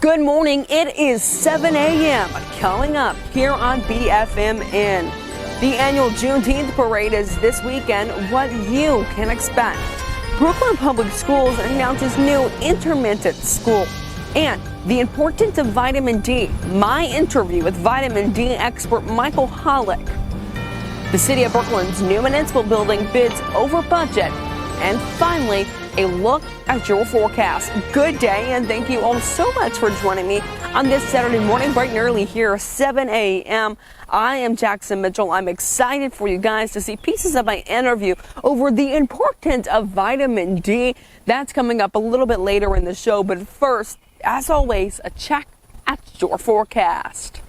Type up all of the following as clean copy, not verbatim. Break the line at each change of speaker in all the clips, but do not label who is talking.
Good morning. It is 7 a.m. Coming up here on BFMN. The annual Juneteenth parade is this weekend. What you can expect. Brookland Public Schools announces new intermittent school. And the importance of vitamin D. My interview with vitamin D expert Michael Hollick. The city of Brookland's new municipal building bids over budget. And finally, a look at your forecast. Good day, and thank you all so much for joining me on this Saturday morning, bright and early here, 7 a.m. I am Jackson Mitchell. I'm excited for you guys to see pieces of my interview over the importance of vitamin D. That's coming up a little bit later in the show, but first, as always, a check at your forecast.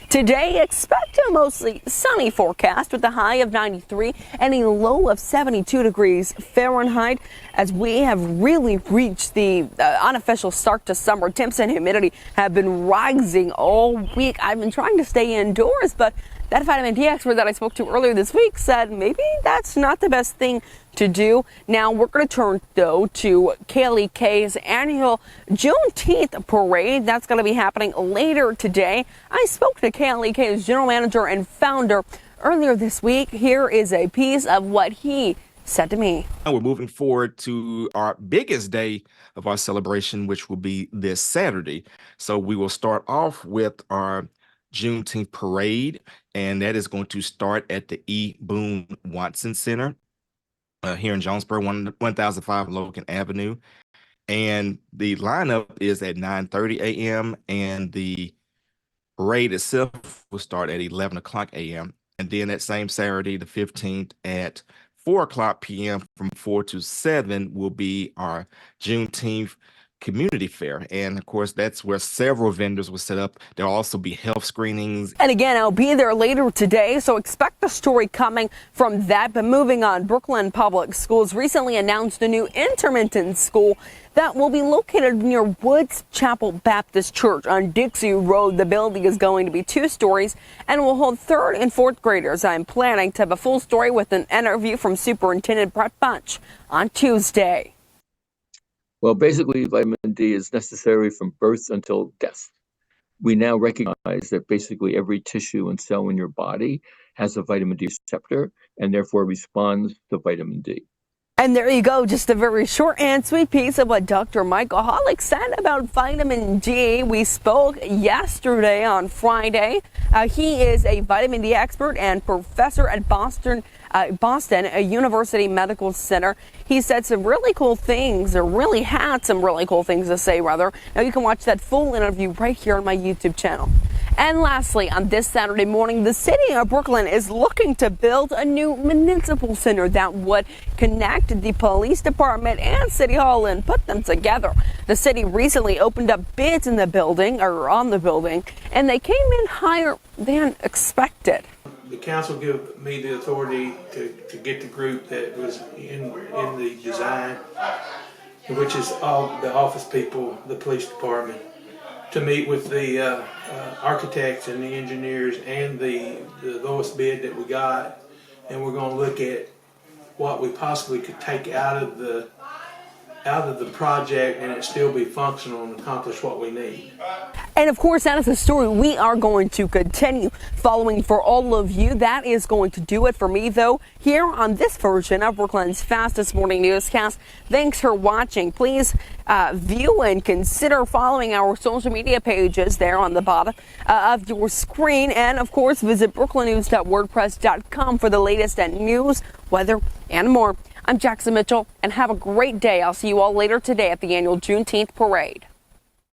Today, expect a mostly sunny forecast with a high of 93 and a low of 72 degrees Fahrenheit. As we have really reached the unofficial start to summer, temps and humidity have been rising all week. I've been trying to stay indoors, but that vitamin D expert that I spoke to earlier this week said maybe that's not the best thing to do. Now we're going to turn, though, to KLEK's annual Juneteenth parade. That's going to be happening later today. I spoke to KLEK's general manager and founder earlier this week. Here is a piece of what he said to me.
We're moving forward to our biggest day of our celebration, which will be this Saturday. So we will start off with our Juneteenth parade, and that is going to start at the E. Boone Watson Center here in Jonesboro, 1005 Logan Avenue. And the lineup is at 9:30 a.m. and the parade itself will start at 11 o'clock a.m. And then that same Saturday, the 15th, at 4 o'clock p.m. from 4 to 7 will be our Juneteenth community fair. And of course, that's where several vendors will set up. There'll also be health screenings.
And again, I'll be there later today, so expect a story coming from that. But moving on, Brookland Public Schools recently announced a new intermittent school that will be located near Woods Chapel Baptist Church on Dixie Road. The building is going to be 2 stories and will hold 3rd and 4th graders. I'm planning to have a full story with an interview from Superintendent Brett Bunch on Tuesday.
Well, basically, vitamin D is necessary from birth until death. We now recognize that basically every tissue and cell in your body has a vitamin D receptor and therefore responds to vitamin D.
And there you go, just a very short and sweet piece of what Dr. Michael Hollick said about vitamin D. We spoke yesterday on Friday. He is a vitamin D expert and professor at Boston University Medical Center. He said some really cool things, or really had some really cool things to say, rather. Now you can watch that full interview right here on my YouTube channel. And lastly, on this Saturday morning, the city of Brookland is looking to build a new municipal center that would connect the police department and City Hall and put them together. The city recently opened up bids in the building, or on the building, and they came in higher than expected.
The council gave me the authority to get the group that was in the design, which is all the office people, the police department, to meet with the architects and the engineers and the lowest bid that we got, and we're going to look at what we possibly could take out of the project and it still be functional and accomplish what we need.
And of course, that is a story we are going to continue following for all of you. That is going to do it for me, though, here on this version of Brookland's fastest morning newscast. Thanks for watching. Please view and consider following our social media pages there on the bottom of your screen. And of course, visit brooklandnews.wordpress.com for the latest news, weather, and more. I'm Jackson Mitchell, and have a great day. I'll see you all later today at the annual Juneteenth parade.